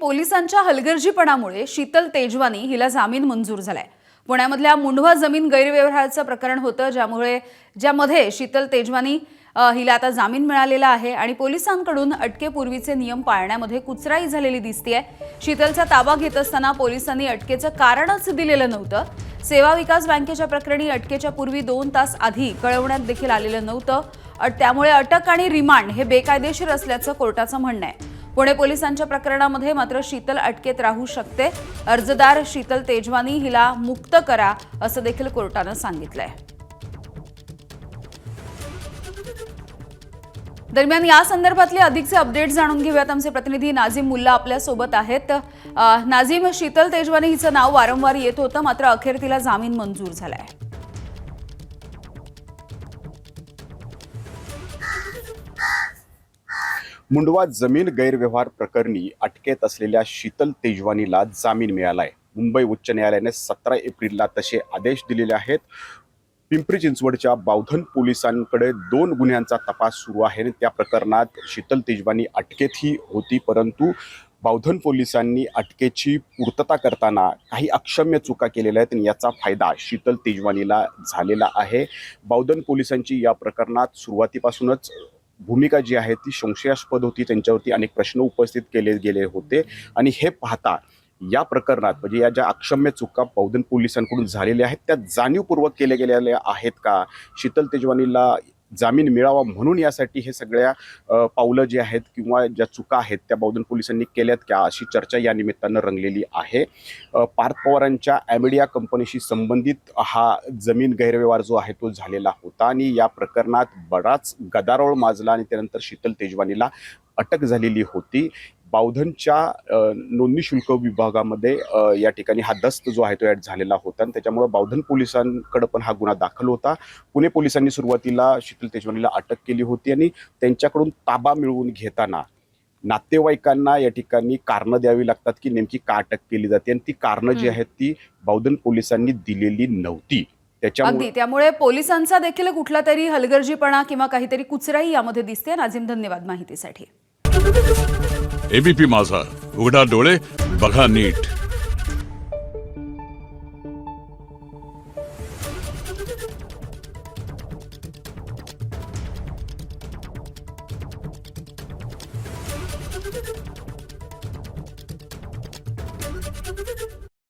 पोलिसांच्या हलगर्जीपणामुळे शीतल तेजवानी हिला जामीन मंजूर झालाय। पुण्यामधल्या मुंढवा जमीन गैरव्यवहाराचं प्रकरण होतं ज्यामध्ये शीतल तेजवानी हिला आता जामीन मिळालेला आहे आणि पोलिसांकडून अटकेपूर्वीचे नियम पाळण्यामध्ये कुचराई झालेली दिसतेय। शीतलचा ताबा घेत असताना पोलिसांनी अटकेचं कारणच दिलेलं नव्हतं। सेवा विकास बँकेच्या प्रकरणी अटकेच्या पूर्वी 2 तास आधी कळवण्यात देखील आलेलं नव्हतं। त्यामुळे अटक आणि रिमांड हे बेकायदेशीर असल्याचं कोर्टाचं म्हणणं आहे। पुणे पोलिसांच्या प्रकरणामध्ये मात्र शीतल अटकेत राहू शकते। अर्जदार शीतल तेजवानी हिला मुक्त करा असं देखील कोर्टानं सांगितलंय। दरम्यान या संदर्भातले अधिकचे अपडेट जाणून घेऊयात। आमचे प्रतिनिधी नाझीम मुल्ला आपल्या सोबत आहेत। नाझीम, शीतल तेजवानी हिचं नाव वारंवार येत होतं, मात्र अखेर तिला जामीन मंजूर झालाय। मुंढवा जमीन गैरव्यवहार प्रकरणी अटकेत असलेल्या शीतल तेजवानीला जामीन मिळालाय। मुंबई उच्च न्यायालयाने 17 एप्रिलला तसे आदेश दिलेले आहेत। पिंपरी चिंचवडच्या बावधन पोलिसांकडे 2 गुन्ह्यांचा तपास सुरू आहे आणि त्या प्रकरणात शीतल तेजवानी अटकेतही होती, परंतु बावधन पोलिसांनी अटकेची पूर्तता करताना काही अक्षम्य चुका केलेल्या आहेत आणि याचा फायदा शीतल तेजवानीला झालेला आहे। बावधन पोलिसांची या प्रकरणात सुरुवातीपासूनच भूमिका जी आहे ती संशयास्पद होती। त्यांच्यावरती अनेक प्रश्न उपस्थित केले गेले होते आणि हे पाहता या प्रकरणात म्हणजे या ज्या अक्षम्य चुका बावधन पोलिसांकडून झालेल्या आहेत त्या जाणीवपूर्वक केल्या गेलेल्या आहेत का, शीतल तेजवानीला जामीन मिळावा म्हणून यासाठी हे सगळ्या पावलं जी आहेत किंवा ज्या चुका आहेत त्या बावधन पोलिसांनी केल्यात का, अशी चर्चा या निमित्तानं रंगलेली आहे। पार्थ पवारांच्या ॲमेडिया कंपनीशी संबंधित हा जमीन गैरव्यवहार जो आहे तो झालेला होता आणि या प्रकरणात बराच गदारोळ माजला आणि त्यानंतर शीतल तेजवानीला अटक झालेली होती। बावधनच्या नोंदणी शुल्क विभागामध्ये या ठिकाणी हा दस्त जो आहे तो ॲड झालेला होता आणि त्याच्यामुळे बावधन पोलिसांकडे पण हा गुन्हा दाखल होता। पुणे पोलिसांनी सुरुवातीला शीतल तेजवानीला अटक केली होती आणि त्यांच्याकडून ताबा मिळवून घेताना नातेवाईकांना या ठिकाणी कारणं द्यावी लागतात की नेमकी का अटक केली जाते आणि ती कारणं जी आहेत ती बावधन पोलिसांनी दिलेली नव्हती। त्यामुळे पोलिसांचा देखील कुठला तरी हलगर्जीपणा किंवा काहीतरी कुचराई यामध्ये दिसते। नाझीम, धन्यवाद माहितीसाठी। एबीपी माझा, उघडा डोळे बघा नीट।